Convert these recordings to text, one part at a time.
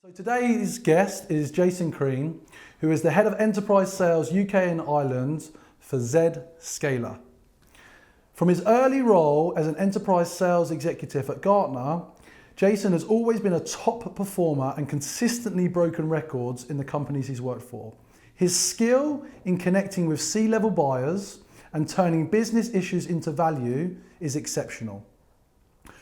So today's guest is Jason Crean, who is the Head of Enterprise Sales UK and Ireland for Zscaler. From his early role as an enterprise sales executive at Gartner, Jason has always been a top performer and consistently broken records in the companies he's worked for. His skill in connecting with C-level buyers and turning business issues into value is exceptional.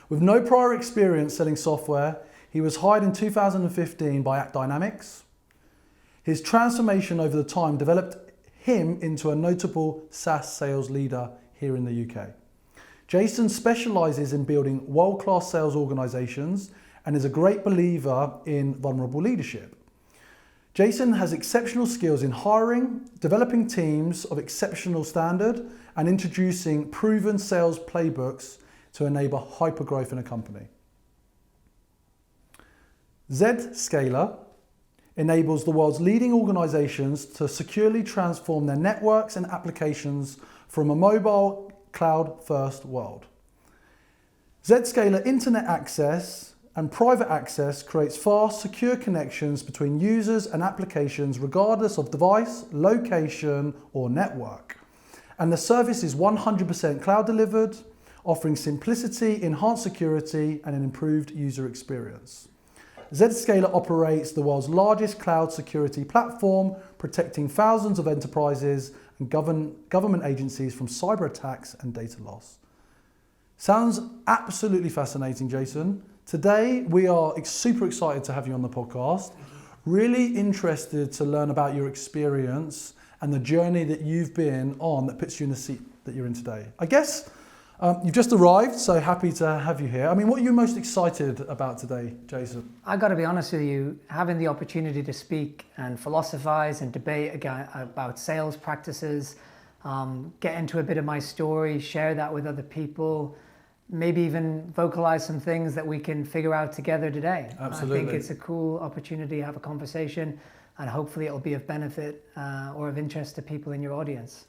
With no prior experience selling software, he was hired in 2015 by AppDynamics. His transformation over the time developed him into a notable SaaS sales leader here in the UK. Jason specializes in building world-class sales organizations and is a great believer in vulnerable leadership. Jason has exceptional skills in hiring, developing teams of exceptional standard, and introducing proven sales playbooks to enable hypergrowth in a company. Zscaler enables the world's leading organizations to securely transform their networks and applications from a mobile cloud-first world. Zscaler Internet Access and Private Access creates fast, secure connections between users and applications regardless of device, location, or network. And the service is 100% cloud delivered, offering simplicity, enhanced security, and an improved user experience. Zscaler operates the world's largest cloud security platform, protecting thousands of enterprises and government agencies from cyber attacks and data loss. Sounds absolutely fascinating, Jason. Today, we are super excited to have you on the podcast. Really interested to learn about your experience and the journey that you've been on that puts you in the seat that you're in today. I guess you've just arrived, so happy to have you here. I mean, what are you most excited about today, Jason? I got to be honest with you, having the opportunity to speak and philosophize and debate about sales practices, get into a bit of my story, share that with other people, maybe even vocalize some things that we can figure out together today. Absolutely. I think it's a cool opportunity to have a conversation, and hopefully it'll be of benefit or of interest to people in your audience.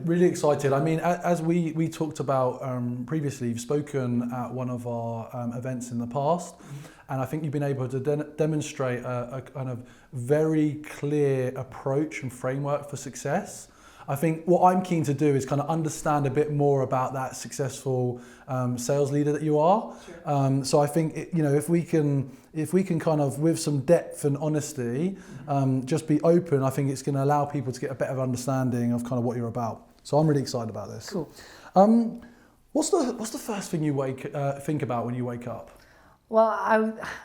Really excited. I mean, as we talked about previously, you've spoken at one of our events in the past, and I think you've been able to demonstrate a kind of very clear approach and framework for success. I think what I'm keen to do is kind of understand a bit more about that successful sales leader that you are. Sure. So I think if we can kind of, with some depth and honesty, just be open, I think it's going to allow people to get a better understanding of kind of what you're about. So I'm really excited about this. Cool. What's the first thing you think about when you wake up? Well,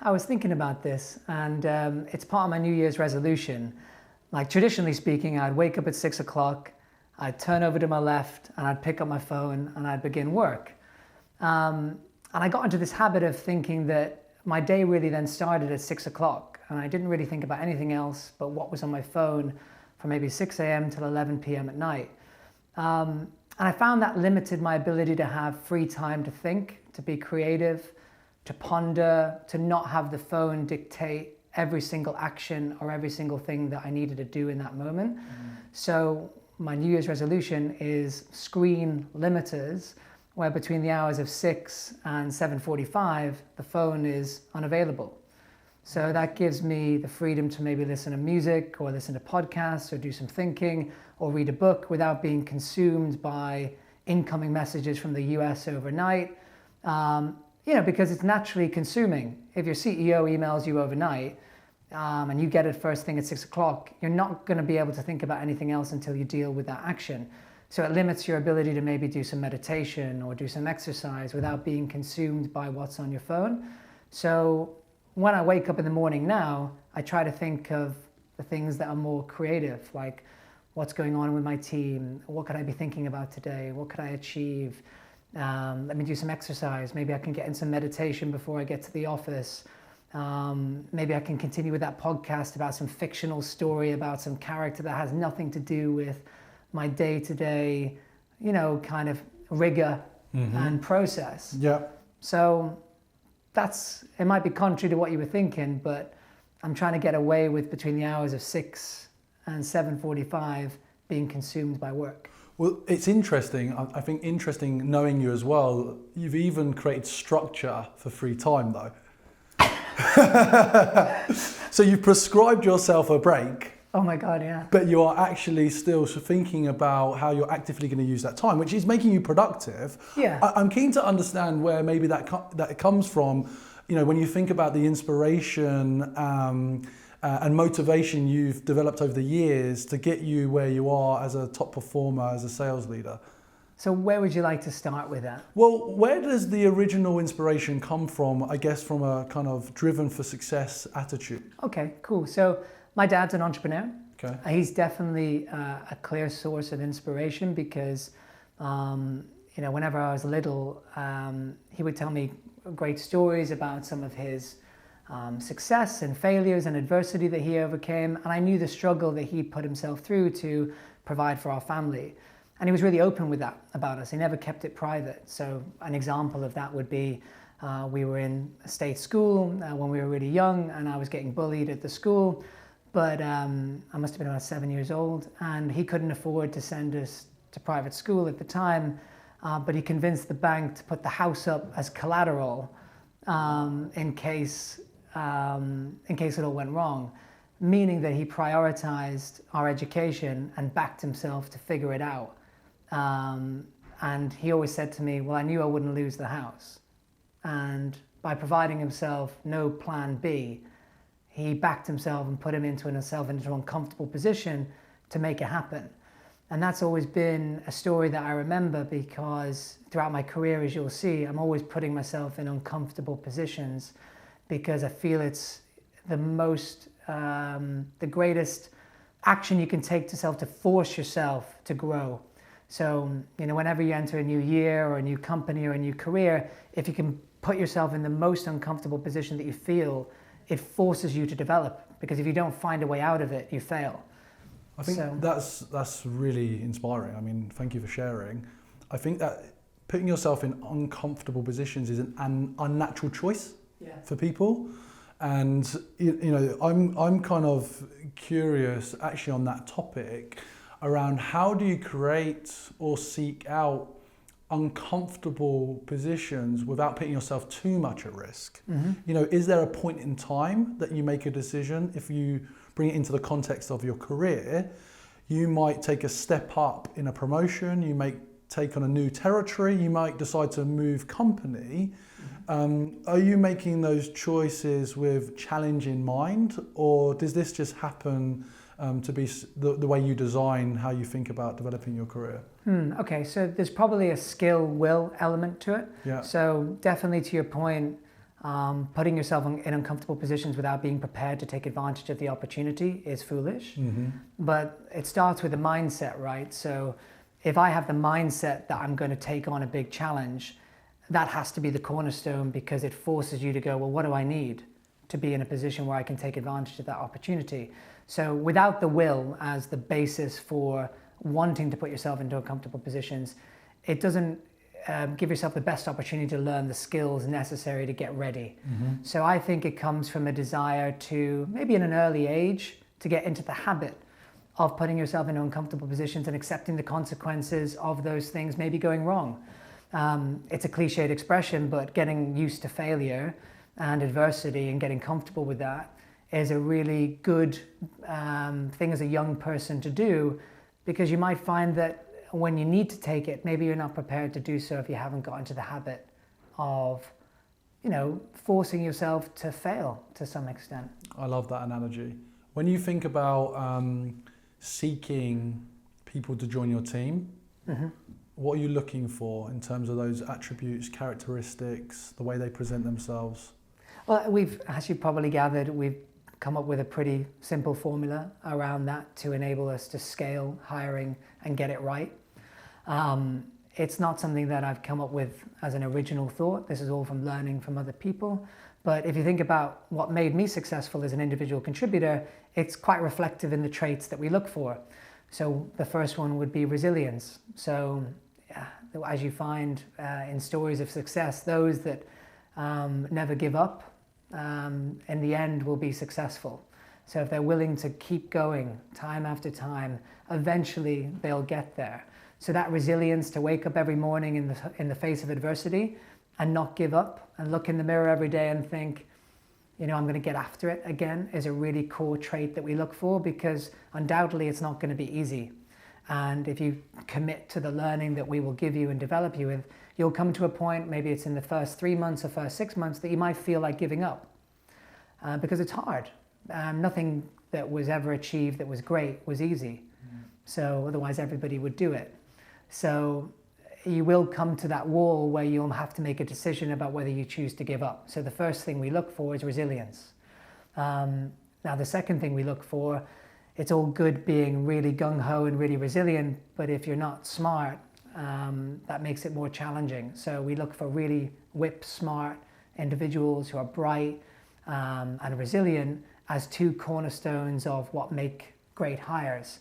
I was thinking about this, and it's part of my New Year's resolution. Like, traditionally speaking, I'd wake up at 6 o'clock, I'd turn over to my left, and I'd pick up my phone and I'd begin work. And I got into this habit of thinking that my day really then started at 6 o'clock, and I didn't really think about anything else but what was on my phone from maybe 6 a.m. till 11 p.m. at night. And I found that limited my ability to have free time to think, to be creative, to ponder, to not have the phone dictate every single action or every single thing that I needed to do in that moment. So my New Year's resolution is screen limiters, where between the hours of 6 and 7:45, the phone is unavailable. So that gives me the freedom to maybe listen to music or listen to podcasts or do some thinking or read a book without being consumed by incoming messages from the US overnight. Because it's naturally consuming. If your CEO emails you overnight and you get it first thing at 6 o'clock, you're not going to be able to think about anything else until you deal with that action. So it limits your ability to maybe do some meditation or do some exercise without being consumed by what's on your phone. So when I wake up in the morning now, I try to think of the things that are more creative, like what's going on with my team, what could I be thinking about today, what could I achieve? Let me do some exercise. Maybe I can get in some meditation before I get to the office. Maybe I can continue with that podcast about some fictional story about some character that has nothing to do with my day-to-day, kind of rigor and process. Yeah. So it might be contrary to what you were thinking, but I'm trying to get away with between the hours of 6 and 7:45 being consumed by work. Well, it's interesting. I think interesting knowing you as well. You've even created structure for free time, though. So you've prescribed yourself a break, Oh my God, yeah. but you are actually still thinking about how you're actively going to use that time, which is making you productive. Yeah. I'm keen to understand where maybe that it comes from. You know, when you think about the inspiration and motivation you've developed over the years to get you where you are as a top performer, as a sales leader. So where would you like to start with that? Well, where does the original inspiration come from? I guess from a kind of driven for success attitude. Okay, cool. So my dad's an entrepreneur. Okay. He's definitely a clear source of inspiration because, whenever I was little, he would tell me great stories about some of his success and failures and adversity that he overcame. And I knew the struggle that he put himself through to provide for our family. And he was really open with that about us. He never kept it private. So an example of that would be we were in a state school when we were really young, and I was getting bullied at the school. But I must have been about 7 years old, and he couldn't afford to send us to private school at the time. But he convinced the bank to put the house up as collateral in case it all went wrong, meaning that he prioritized our education and backed himself to figure it out. And he always said to me, well, I knew I wouldn't lose the house. And by providing himself no plan B, he backed himself and put himself into an uncomfortable position to make it happen. And that's always been a story that I remember because throughout my career, as you'll see, I'm always putting myself in uncomfortable positions because I feel it's the greatest action you can take to self to force yourself to grow. So, whenever you enter a new year or a new company or a new career, if you can put yourself in the most uncomfortable position that you feel, it forces you to develop, because if you don't find a way out of it, you fail. I think that's really inspiring. I mean, thank you for sharing. I think that putting yourself in uncomfortable positions is an unnatural choice for people. And I'm kind of curious actually on that topic around how do you create or seek out uncomfortable positions without putting yourself too much at risk. Mm-hmm. Is there a point in time that you make a decision? If you bring it into the context of your career, you might take a step up in a promotion, you might take on a new territory, you might decide to move company. Are you making those choices with challenge in mind, or does this just happen to be the way you design how you think about developing your career? Okay, so there's probably a skill-will element to it. Yeah. So definitely to your point, putting yourself in uncomfortable positions without being prepared to take advantage of the opportunity is foolish. Mm-hmm. But it starts with a mindset, right? So if I have the mindset that I'm going to take on a big challenge, that has to be the cornerstone, because it forces you to go, well, what do I need to be in a position where I can take advantage of that opportunity? So without the will as the basis for wanting to put yourself into uncomfortable positions, it doesn't give yourself the best opportunity to learn the skills necessary to get ready. Mm-hmm. So I think it comes from a desire to, maybe in an early age, to get into the habit of putting yourself in uncomfortable positions and accepting the consequences of those things maybe going wrong. It's a cliched expression, but getting used to failure and adversity and getting comfortable with that is a really good thing as a young person to do, because you might find that when you need to take it, maybe you're not prepared to do so if you haven't got into the habit of, forcing yourself to fail to some extent. I love that analogy. When you think about seeking people to join your team, mm-hmm. What are you looking for in terms of those attributes, characteristics, the way they present themselves? Well, as you probably gathered, we've come up with a pretty simple formula around that to enable us to scale hiring and get it right. It's not something that I've come up with as an original thought. This is all from learning from other people. But if you think about what made me successful as an individual contributor, it's quite reflective in the traits that we look for. So the first one would be resilience. So as you find in stories of success, those that never give up, in the end will be successful. So if they're willing to keep going time after time, eventually they'll get there. So that resilience to wake up every morning in the face of adversity and not give up, and look in the mirror every day and think, I'm going to get after it again, is a really core trait that we look for, because undoubtedly it's not going to be easy. And if you commit to the learning that we will give you and develop you with, you'll come to a point, maybe it's in the first 3 months or first 6 months, that you might feel like giving up because it's hard. Nothing that was ever achieved that was great was easy. So otherwise everybody would do it. So you will come to that wall where you'll have to make a decision about whether you choose to give up. So the first thing we look for is resilience. Now the second thing we look for, it's all good being really gung-ho and really resilient, but if you're not smart, that makes it more challenging. So we look for really whip-smart individuals who are bright and resilient as two cornerstones of what make great hires.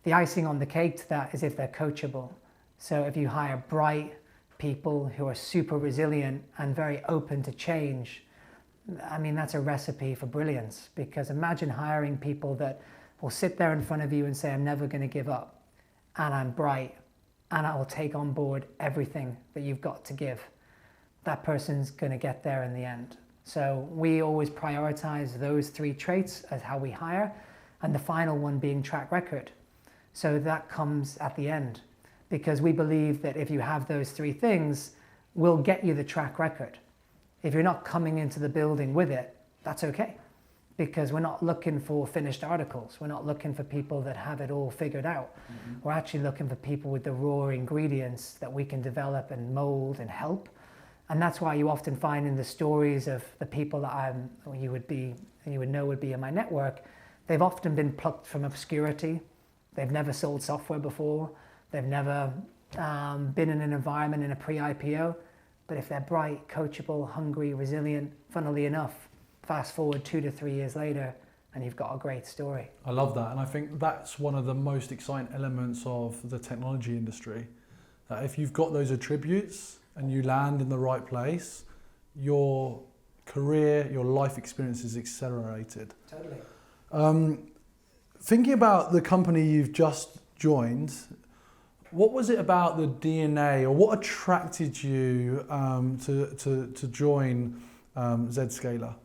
The icing on the cake to that is if they're coachable. So if you hire bright people who are super resilient and very open to change, I mean, that's a recipe for brilliance. Because imagine hiring people that will sit there in front of you and say, I'm never going to give up, and I'm bright, and I will take on board everything that you've got to give. That person's going to get there in the end. So we always prioritize those 3 traits as how we hire, and the final one being track record. So that comes at the end, because we believe that if you have those 3 things, we'll get you the track record. If you're not coming into the building with it, that's okay, because we're not looking for finished articles. We're not looking for people that have it all figured out. We're actually looking for people with the raw ingredients that we can develop and mold and help. And that's why you often find in the stories of the people that you would know would be in my network, they've often been plucked from obscurity. They've never sold software before. They've never been in an environment in a pre-IPO. But if they're bright, coachable, hungry, resilient, funnily enough, fast forward 2 to 3 years later, and you've got a great story. I love that. And I think that's one of the most exciting elements of the technology industry. That if you've got those attributes and you land in the right place, your career, your life experience is accelerated. Totally. Thinking about the company you've just joined, what was it about the DNA, or what attracted you to join Zscaler?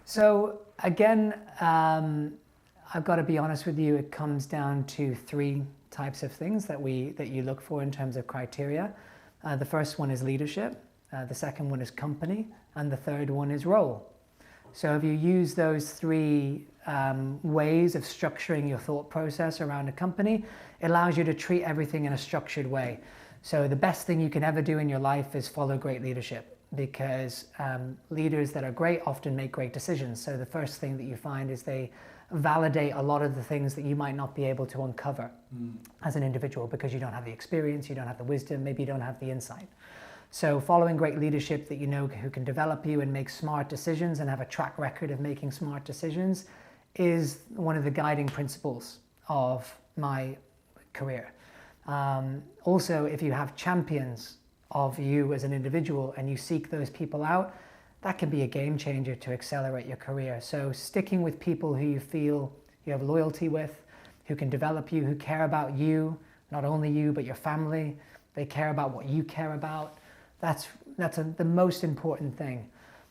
So again, I've got to be honest with you, it comes down to 3 types of things that you look for in terms of criteria. The first one is leadership, the second one is company, and the third one is role. So if you use those 3 ways of structuring your thought process around a company, it allows you to treat everything in a structured way. So the best thing you can ever do in your life is follow great leadership, because leaders that are great often make great decisions. So the first thing that you find is they validate a lot of the things that you might not be able to uncover as an individual, because you don't have the experience, you don't have the wisdom, maybe you don't have the insight. So following great leadership that you know who can develop you and make smart decisions and have a track record of making smart decisions is one of the guiding principles of my career. Also, if you have champions of you as an individual and you seek those people out, that can be a game changer to accelerate your career. So sticking with people who you feel you have loyalty with, who can develop you, who care about you, not only you, but your family, they care about what you care about. That's the most important thing.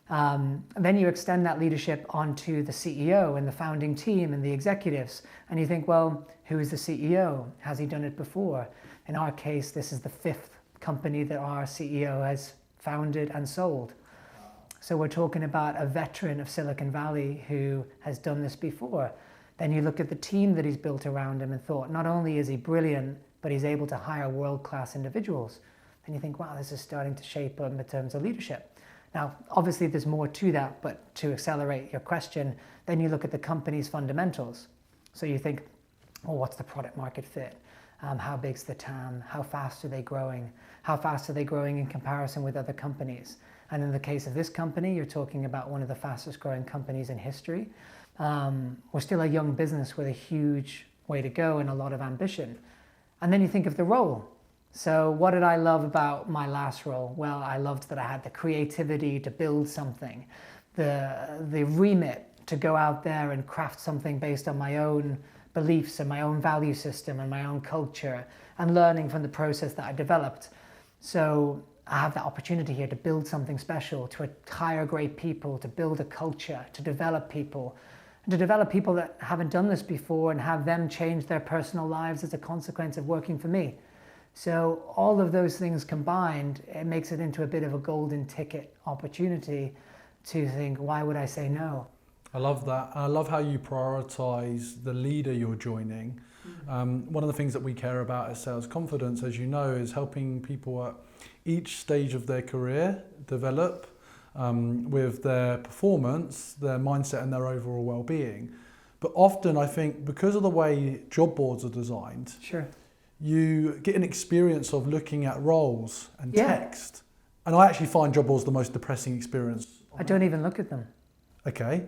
Then you extend that leadership onto the CEO and the founding team and the executives. And you think, well, who is the CEO? Has he done it before? In our case, this is the 5th company that our CEO has founded and sold. So we're talking about a veteran of Silicon Valley who has done this before. Then you look at the team that he's built around him and thought, not only is he brilliant, but he's able to hire world-class individuals. And you think, wow, this is starting to shape in terms of leadership. Now, obviously there's more to that, but to accelerate your question, then you look at the company's fundamentals. So you think, well, what's the product market fit? How big's the TAM? How fast are they growing? How fast are they growing in comparison with other companies? And in the case of this company, you're talking about one of the fastest growing companies in history. We're still a young business with a huge way to go and a lot of ambition. And then you think of the role. So what did I love about my last role? Well, I loved that I had the creativity to build something, the remit to go out there and craft something based on my own beliefs and my own value system and my own culture, and learning from the process that I developed. So I have that opportunity here to build something special, to hire great people, to build a culture, to develop people, and to develop people that haven't done this before and have them change their personal lives as a consequence of working for me. So all of those things combined, it makes it into a bit of a golden ticket opportunity to think, why would I say no? I love that. I love how you prioritize the leader you're joining. One of the things that we care about at Sales Confidence, as you know, is helping people at each stage of their career develop with their performance, their mindset and their overall well-being. But often I think because of the way job boards are designed, Sure. you get an experience of looking at roles and text. And I actually find job boards the most depressing experience. I don't even look at them. Okay.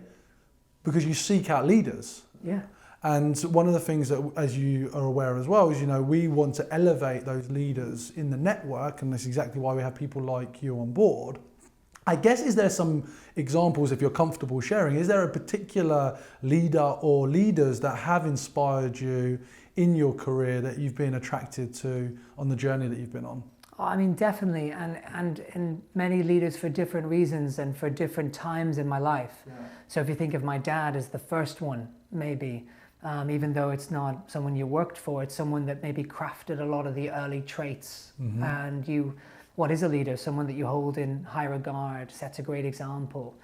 Because you seek out leaders. Yeah. And one of the things that, as you are aware as well, is, we want to elevate those leaders in the network, and that's exactly why we have people like you on board. I guess, is there some examples, if you're comfortable sharing, is there a particular leader or leaders that have inspired you in your career that you've been attracted to on the journey that you've been on? I mean, definitely, and many leaders for different reasons and for different times in my life. Yeah. So if you think of my dad as the first one, maybe, even though it's not someone you worked for, it's someone that maybe crafted a lot of the early traits. Mm-hmm. And what is a leader? Someone that you hold in high regard, sets a great example,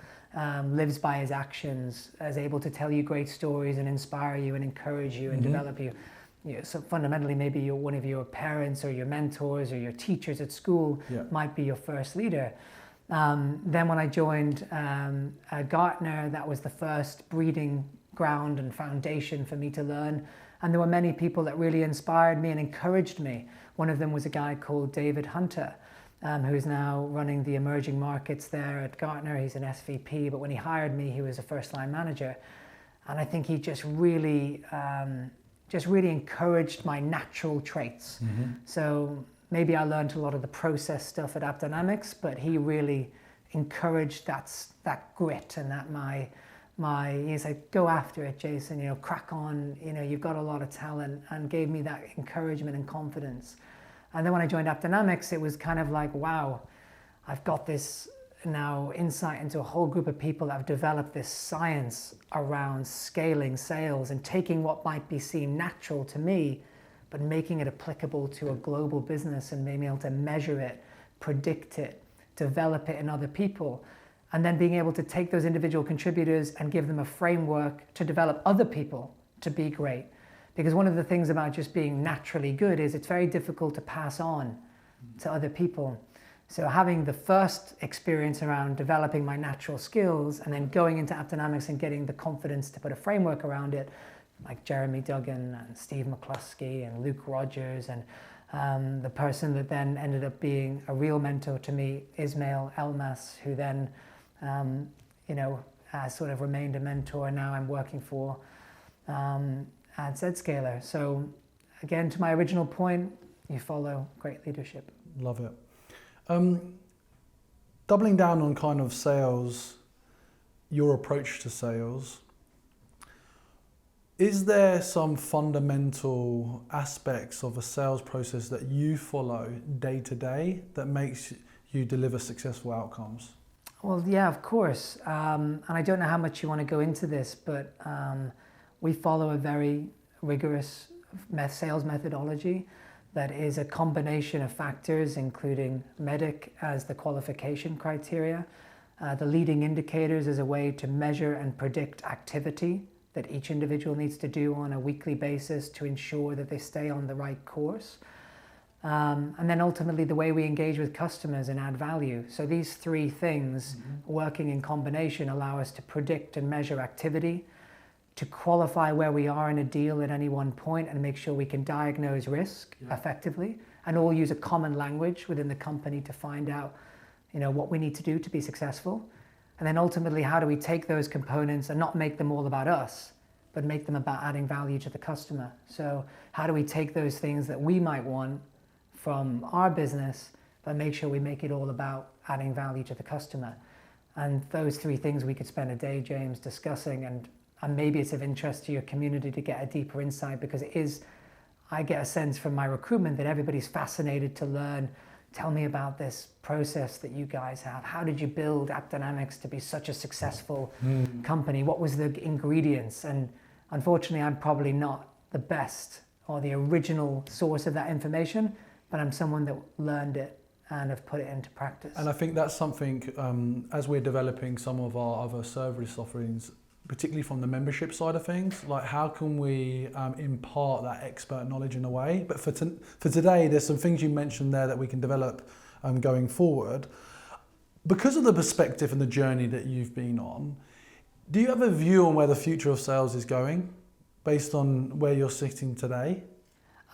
lives by his actions, is able to tell you great stories and inspire you and encourage you and develop you. So fundamentally, maybe one of your parents or your mentors or your teachers at school might be your first leader. Then when I joined Gartner, that was the first breeding ground and foundation for me to learn. And there were many people that really inspired me and encouraged me. One of them was a guy called David Hunter, who is now running the emerging markets there at Gartner. He's an SVP, but when he hired me, he was a first-line manager. And I think he just really encouraged my natural traits. Mm-hmm. So maybe I learned a lot of the process stuff at AppDynamics, but he really encouraged that grit and that he's like, go after it, Jason, crack on, you've got a lot of talent, and gave me that encouragement and confidence. And then when I joined AppDynamics, it was kind of like, wow, I've got this now insight into a whole group of people that have developed this science around scaling sales and taking what might be seen natural to me, but making it applicable to a global business and being able to measure it, predict it, develop it in other people, and then being able to take those individual contributors and give them a framework to develop other people to be great. Because one of the things about just being naturally good is it's very difficult to pass on to other people. So having the first experience around developing my natural skills and then going into AppDynamics and getting the confidence to put a framework around it, like Jeremy Duggan and Steve McCluskey and Luke Rogers, and the person that then ended up being a real mentor to me, Ismail Elmas, who then has sort of remained a mentor. Now I'm working for at Zscaler. So again, to my original point, you follow great leadership. Love it. Doubling down on kind of sales, your approach to sales, is there some fundamental aspects of a sales process that you follow day to day that makes you deliver successful outcomes? Well, yeah, of course. And I don't know how much you want to go into this, but we follow a very rigorous sales methodology that is a combination of factors, including MEDDIC as the qualification criteria, the leading indicators as a way to measure and predict activity that each individual needs to do on a weekly basis to ensure that they stay on the right course. And then ultimately the way we engage with customers and add value. So these three things working in combination allow us to predict and measure activity, to qualify where we are in a deal at any one point and make sure we can diagnose risk effectively, and all use a common language within the company to find out, what we need to do to be successful. And then ultimately, how do we take those components and not make them all about us, but make them about adding value to the customer? So how do we take those things that we might want from our business, but make sure we make it all about adding value to the customer? And those three things we could spend a day, James, discussing, and maybe it's of interest to your community to get a deeper insight, because I get a sense from my recruitment that everybody's fascinated to learn, tell me about this process that you guys have. How did you build AppDynamics to be such a successful company? What was the ingredients? And unfortunately, I'm probably not the best or the original source of that information, but I'm someone that learned it and have put it into practice. And I think that's something, as we're developing some of our other serverless offerings, particularly from the membership side of things, like how can we impart that expert knowledge in a way? But for today, there's some things you mentioned there that we can develop going forward. Because of the perspective and the journey that you've been on, do you have a view on where the future of sales is going based on where you're sitting today?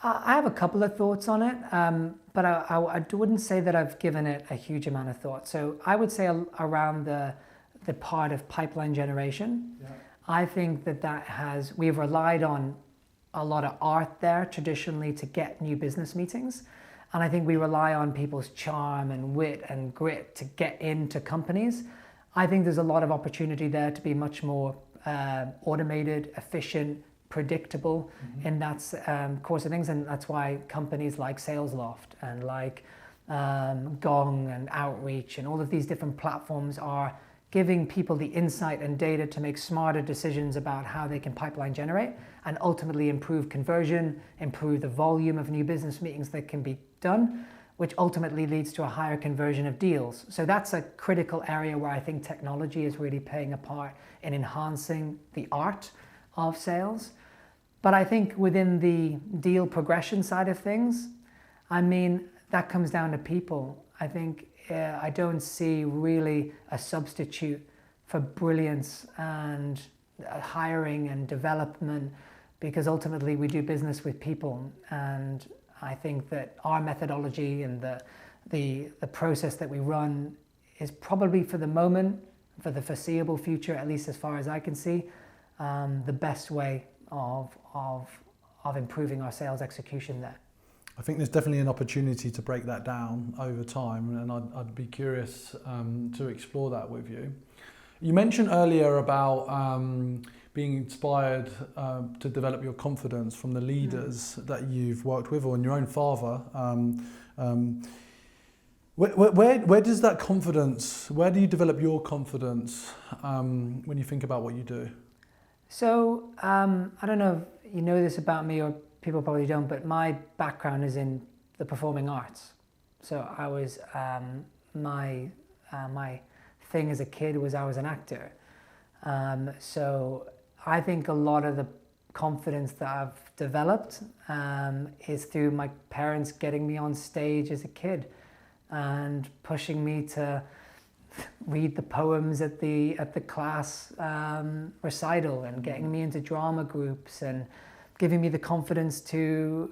I have a couple of thoughts on it, but I wouldn't say that I've given it a huge amount of thought. So I would say around the part of pipeline generation, I think that we've relied on a lot of art there traditionally to get new business meetings. And I think we rely on people's charm and wit and grit to get into companies. I think there's a lot of opportunity there to be much more automated, efficient, predictable in that course of things, and that's why companies like SalesLoft and like Gong and Outreach and all of these different platforms are giving people the insight and data to make smarter decisions about how they can pipeline generate and ultimately improve conversion, improve the volume of new business meetings that can be done, which ultimately leads to a higher conversion of deals. So that's a critical area where I think technology is really playing a part in enhancing the art of sales. But I think within the deal progression side of things, I mean, that comes down to people. I think I don't see really a substitute for brilliance and hiring and development, because ultimately we do business with people. And I think that our methodology and the process that we run is probably for the moment, for the foreseeable future, at least as far as I can see, the best way of improving our sales execution there. I think there's definitely an opportunity to break that down over time, and I'd be curious to explore that with you. You mentioned earlier about being inspired to develop your confidence from the leaders that you've worked with, or in your own father. Where does that confidence, where do you develop your confidence when you think about what you do? So I don't know if you know this about me, or people probably don't, but my background is in the performing arts. So I was, my thing as a kid was I was an actor. So I think a lot of the confidence that I've developed is through my parents getting me on stage as a kid and pushing me to read the poems at the class recital, and getting me into drama groups and giving me the confidence to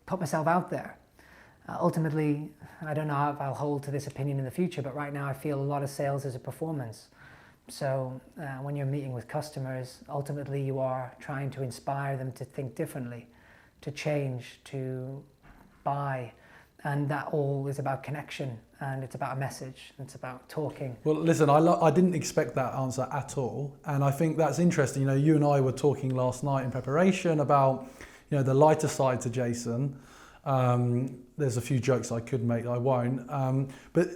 put myself out there. Ultimately, I don't know if I'll hold to this opinion in the future, but right now I feel a lot of sales is a performance. So when you're meeting with customers, ultimately you are trying to inspire them to think differently, to change, to buy. And that all is about connection, and it's about a message, and it's about talking. Well, listen, I didn't expect that answer at all, and I think that's interesting. You know, you and I were talking last night in preparation about, you know, the lighter side to Jason. There's a few jokes I could make, I won't. But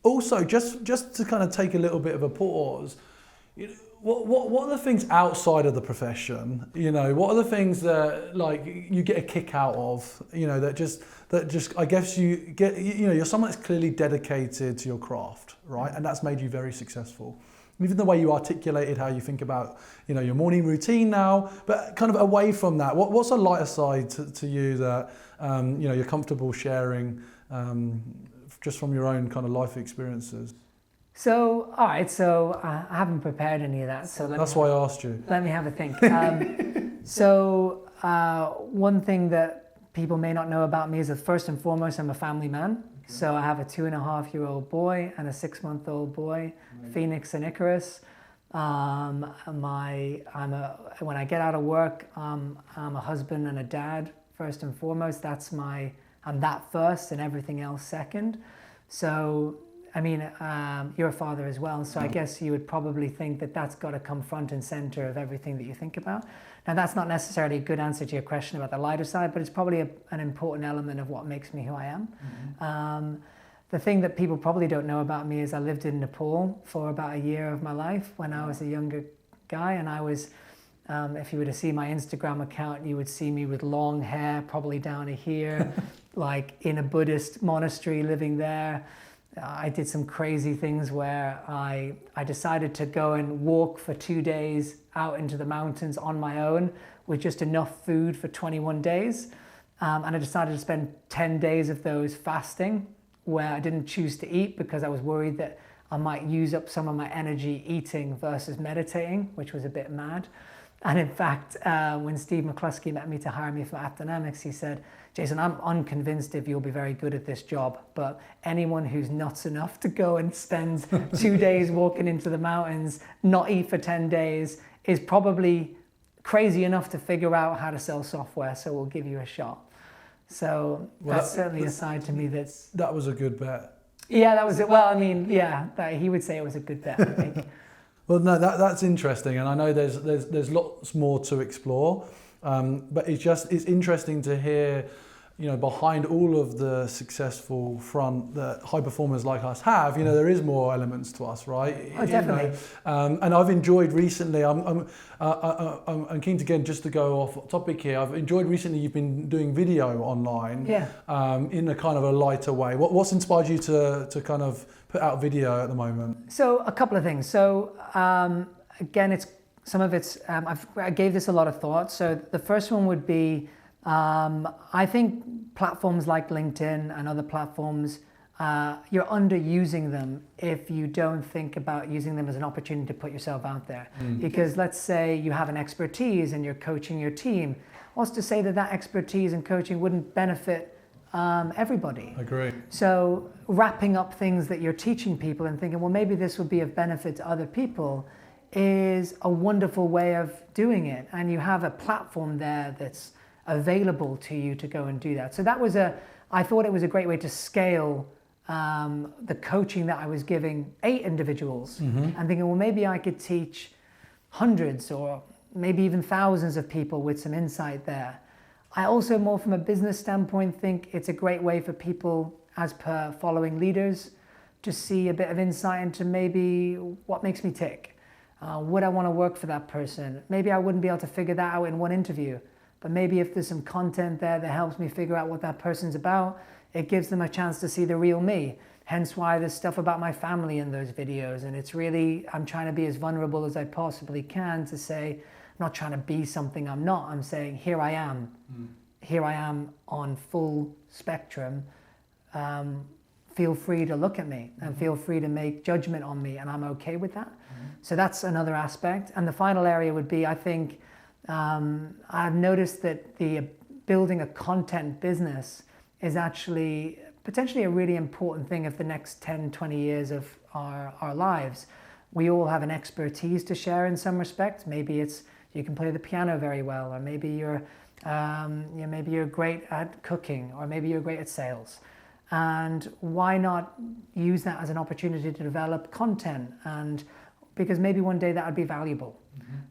also, just to kind of take a little bit of a pause, you know, what are the things outside of the profession? You know, what are the things that like you get a kick out of? You know, that just I guess you get. You know, you're someone that's clearly dedicated to your craft, right? And that's made you very successful. Even the way you articulated how you think about, you know, your morning routine now, but kind of away from that, what's a lighter side to you that you know, you're comfortable sharing just from your own kind of life experiences? So, all right, so I haven't prepared any of that. So that's why I asked you. Let me have a think. So one thing that people may not know about me is that first and foremost, I'm a family man. Okay. So I have a 2.5-year-old boy and a 6-month-old boy, right. Phoenix and Icarus. When I get out of work, I'm a husband and a dad first and foremost. I'm that first and everything else second. So I mean, you're a father as well, so I guess you would probably think that that's got to come front and center of everything that you think about. Now, that's not necessarily a good answer to your question about the lighter side, but it's probably an important element of what makes me who I am. The thing that people probably don't know about me is I lived in Nepal for about a year of my life when I was a younger guy, and I was, if you were to see my Instagram account, you would see me with long hair, probably down to here, like in a Buddhist monastery living there. I did some crazy things where I decided to go and walk for 2 days out into the mountains on my own with just enough food for 21 days. And I decided to spend 10 days of those fasting, where I didn't choose to eat because I was worried that I might use up some of my energy eating versus meditating, which was a bit mad. And in fact, when Steve McCluskey met me to hire me for Appdynamics, he said, Jason, I'm unconvinced if you'll be very good at this job, but anyone who's nuts enough to go and spend 2 days walking into the mountains, not eat for 10 days, is probably crazy enough to figure out how to sell software, so we'll give you a shot. So that's certainly a side to me that's... That was a good bet. Yeah, that was it. Well, I mean, yeah, he would say it was a good bet, I think. Well, no, that's interesting, and I know there's lots more to explore, but it's interesting to hear, behind all of the successful front that high performers like us have, there is more elements to us, right? Oh, definitely. And I've enjoyed recently. I'm keen to just to go off topic here. I've enjoyed recently. You've been doing video online, in a kind of a lighter way. What's inspired you to kind of put out video at the moment? So a couple of things. So again, I gave this a lot of thought. So the first one would be, I think platforms like LinkedIn and other platforms, you're underusing them if you don't think about using them as an opportunity to put yourself out there. Because let's say you have an expertise and you're coaching your team. What's to say that expertise and coaching wouldn't benefit everybody? Agree. So wrapping up things that you're teaching people and thinking, well, maybe this would be of benefit to other people is a wonderful way of doing it. And you have a platform there that's available to you to go and do that. So I thought it was a great way to scale the coaching that I was giving 8 individuals and thinking, well, maybe I could teach hundreds or maybe even thousands of people with some insight there. I also, more from a business standpoint, think it's a great way for people, as per following leaders, to see a bit of insight into maybe what makes me tick. Would I want to work for that person? Maybe I wouldn't be able to figure that out in one interview, but maybe if there's some content there that helps me figure out what that person's about, it gives them a chance to see the real me. Hence why there's stuff about my family in those videos. And it's really, I'm trying to be as vulnerable as I possibly can to say, I'm not trying to be something I'm not. I'm saying, here I am. Here I am on full spectrum. Feel free to look at me and feel free to make judgment on me, and I'm okay with that. So that's another aspect. And the final area would be, I think, I've noticed that building a content business is actually potentially a really important thing of the next 10, 20 years of our lives. We all have an expertise to share in some respect. Maybe it's you can play the piano very well, or maybe you're great at cooking, or maybe you're great at sales. And why not use that as an opportunity to develop content? And because maybe one day that would be valuable.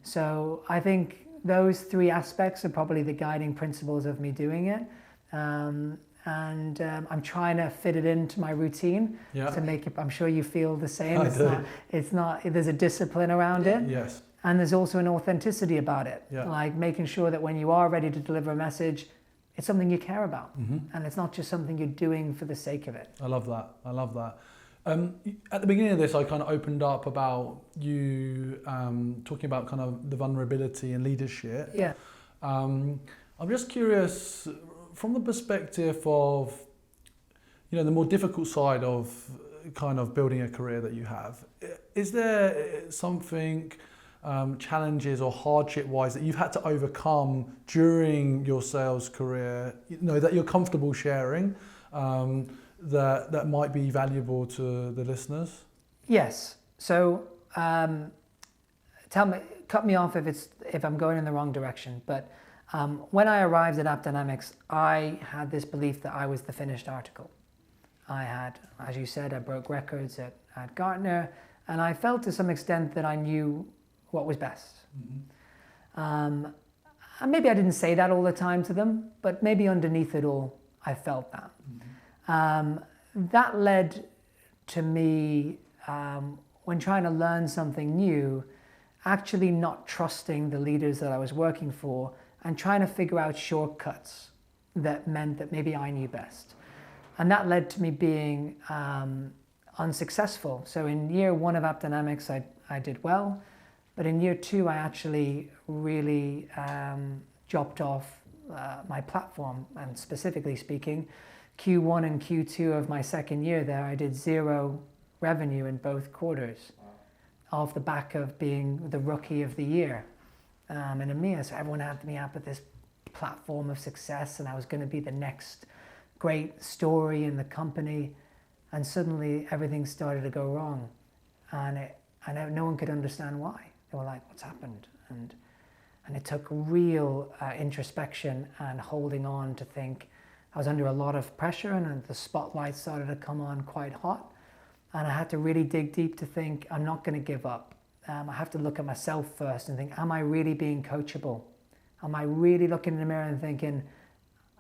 So I think those 3 aspects are probably the guiding principles of me doing it. I'm trying to fit it into my routine to make it. I'm sure you feel the same. It's not. There's a discipline around it. Yes. And there's also an authenticity about it. Like making sure that when you are ready to deliver a message, it's something you care about, and it's not just something you're doing for the sake of it. I love that. At the beginning of this, I kind of opened up about you talking about kind of the vulnerability and leadership. Yeah. I'm just curious, from the perspective of, the more difficult side of kind of building a career that you have, is there something, challenges or hardship-wise that you've had to overcome during your sales career, that you're comfortable sharing, that might be valuable to the listeners? Yes. So cut me off if I'm going in the wrong direction. But when I arrived at Appdynamics, I had this belief that I was the finished article. I had, as you said, I broke records at Gartner, and I felt to some extent that I knew what was best. And maybe I didn't say that all the time to them, but maybe underneath it all, I felt that. That led to me, when trying to learn something new, actually not trusting the leaders that I was working for and trying to figure out shortcuts that meant that maybe I knew best. And that led to me being unsuccessful. So in year 1 of AppDynamics, I did well, but in year 2, I actually really dropped off my platform. And specifically speaking, Q1 and Q2 of my second year there, I did 0 revenue in both quarters off the back of being the rookie of the year in EMEA. So everyone had me up at this platform of success, and I was going to be the next great story in the company. And suddenly everything started to go wrong, and no one could understand why. They were like, "What's happened?" And it took real introspection and holding on to think. I was under a lot of pressure, and the spotlight started to come on quite hot. And I had to really dig deep to think, I'm not going to give up. I have to look at myself first and think, am I really being coachable? Am I really looking in the mirror and thinking,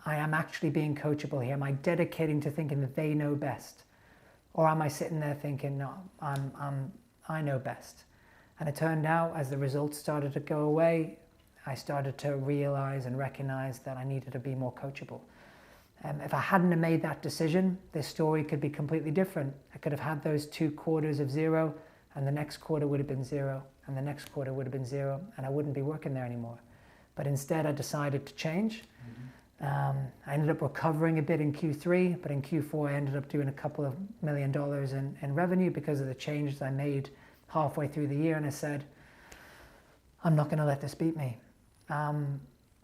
I am actually being coachable here? Am I dedicating to thinking that they know best? Or am I sitting there thinking, no, I know best? And it turned out, as the results started to go away, I started to realize and recognize that I needed to be more coachable. If I hadn't have made that decision, this story could be completely different. I could have had those 2 quarters of 0, and the next quarter would have been 0, and the next quarter would have been 0, and I wouldn't be working there anymore. But instead, I decided to change. I ended up recovering a bit in Q3, but in Q4, I ended up doing a couple of $1 million in revenue because of the changes I made halfway through the year, and I said, I'm not going to let this beat me.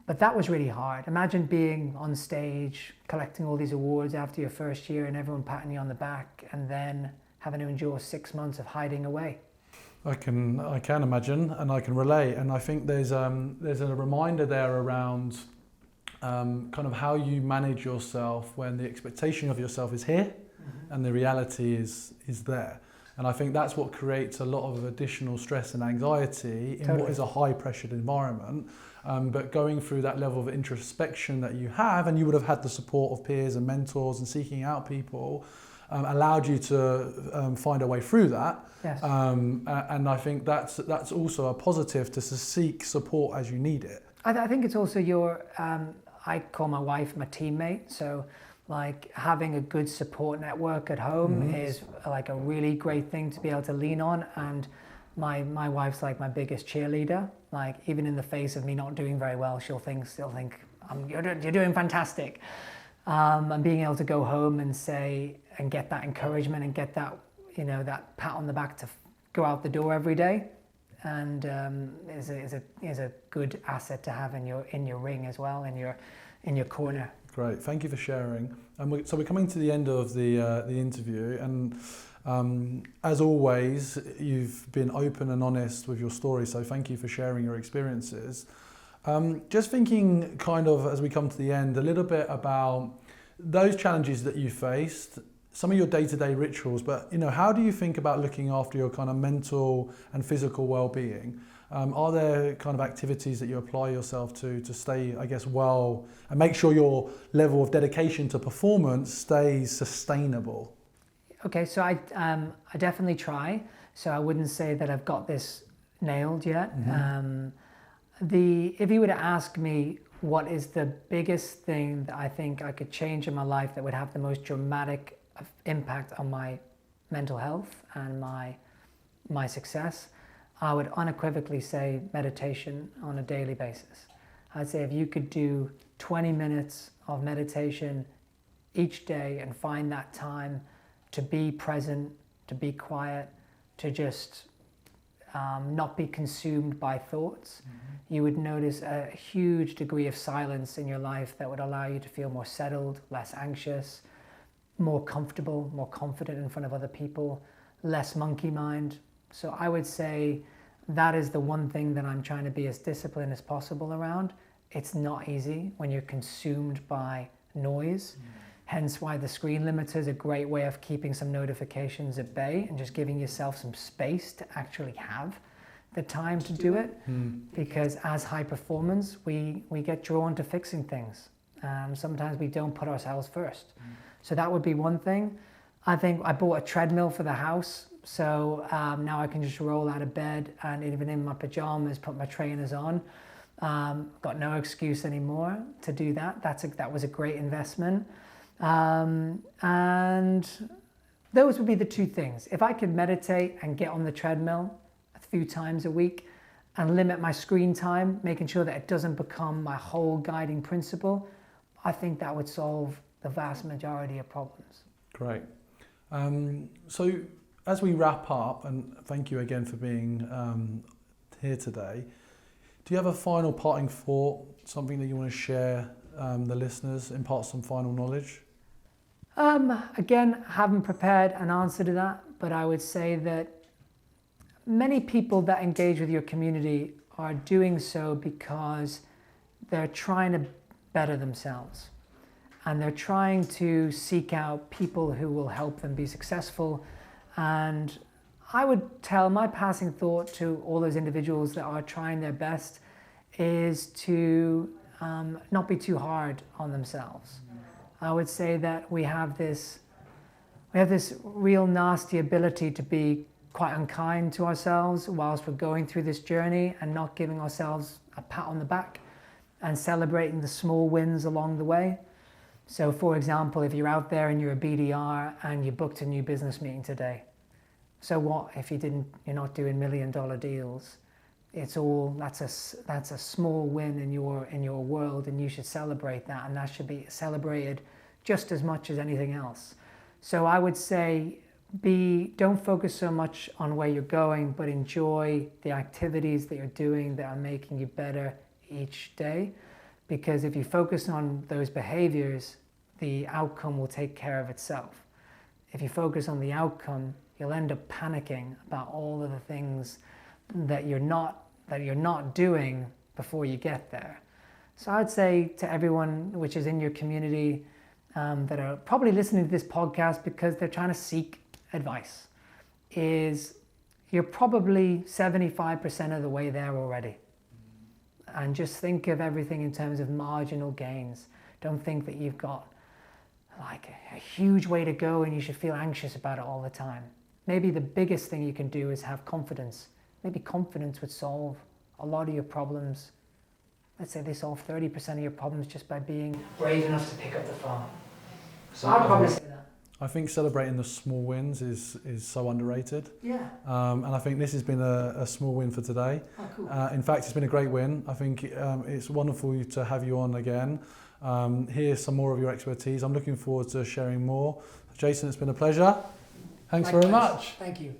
But that was really hard. Imagine being on stage, collecting all these awards after your first year and everyone patting you on the back, and then having to endure 6 months of hiding away. I can imagine, and I can relate. And I think there's a reminder there around kind of how you manage yourself when the expectation of yourself is here and the reality is there. And I think that's what creates a lot of additional stress and anxiety in what is a high-pressured environment. But going through that level of introspection that you have, and you would have had the support of peers and mentors and seeking out people, allowed you to find a way through that. Yes. And I think that's also a positive to seek support as you need it. I think it's also I call my wife my teammate. So like having a good support network at home is like a really great thing to be able to lean on. And my wife's like my biggest cheerleader. Like even in the face of me not doing very well, she'll think you're doing fantastic. And being able to go home and say and get that encouragement and get that that pat on the back to go out the door every day, and is a good asset to have in your ring as well, in your corner. Great, thank you for sharing. And so we're coming to the end of the interview, and as always, you've been open and honest with your story. So thank you for sharing your experiences. Just thinking, kind of as we come to the end, a little bit about those challenges that you faced, some of your day-to-day rituals, but how do you think about looking after your kind of mental and physical well-being? Are there kind of activities that you apply yourself to stay, I guess, well, and make sure your level of dedication to performance stays sustainable? Okay, so I definitely try. So I wouldn't say that I've got this nailed yet. If you were to ask me what is the biggest thing that I think I could change in my life that would have the most dramatic impact on my mental health and my success, I would unequivocally say meditation on a daily basis. I'd say if you could do 20 minutes of meditation each day and find that time to be present, to be quiet, to just not be consumed by thoughts, you would notice a huge degree of silence in your life that would allow you to feel more settled, less anxious, more comfortable, more confident in front of other people, less monkey mind. So I would say that is the one thing that I'm trying to be as disciplined as possible around. It's not easy when you're consumed by noise. Hence why the screen limiter is a great way of keeping some notifications at bay and just giving yourself some space to actually have the time to do it. Because as high performers, we get drawn to fixing things. Sometimes we don't put ourselves first. So that would be one thing. I think I bought a treadmill for the house. So now I can just roll out of bed and even in my pajamas, put my trainers on. Got no excuse anymore to do that. That was a great investment. And those would be the two things. If I could meditate and get on the treadmill a few times a week and limit my screen time, making sure that it doesn't become my whole guiding principle, I think that would solve the vast majority of problems. Great. So as we wrap up, and thank you again for being here today, do you have a final parting thought, something that you want to share the listeners, impart some final knowledge? Again, haven't prepared an answer to that, but I would say that many people that engage with your community are doing so because they're trying to better themselves. And they're trying to seek out people who will help them be successful. And I would tell my passing thought to all those individuals that are trying their best is to not be too hard on themselves. I would say that we have this real nasty ability to be quite unkind to ourselves whilst we're going through this journey and not giving ourselves a pat on the back and celebrating the small wins along the way. So for example, if you're out there and you're a BDR and you booked a new business meeting today, so what if you're not doing $1 million deals? That's a small win in your world, and you should celebrate that, and that should be celebrated just as much as anything else. So I would say don't focus so much on where you're going, but enjoy the activities that you're doing that are making you better each day. Because if you focus on those behaviors, the outcome will take care of itself. If you focus on the outcome, you'll end up panicking about all of the things that you're not doing before you get there. So I'd say to everyone which is in your community that are probably listening to this podcast because they're trying to seek advice, is you're probably 75% of the way there already. And just think of everything in terms of marginal gains. Don't think that you've got like a huge way to go and you should feel anxious about it all the time. Maybe the biggest thing you can do is have confidence. Maybe confidence would solve a lot of your problems. Let's say they solve 30% of your problems just by being brave enough to pick up the phone. So I'd probably say that. I think celebrating the small wins is so underrated. Yeah. And I think this has been a small win for today. Oh, cool. In fact, it's been a great win. I think it's wonderful to have you on again. Hear some more of your expertise. I'm looking forward to sharing more. Jason, it's been a pleasure. Thanks very much. Thank you.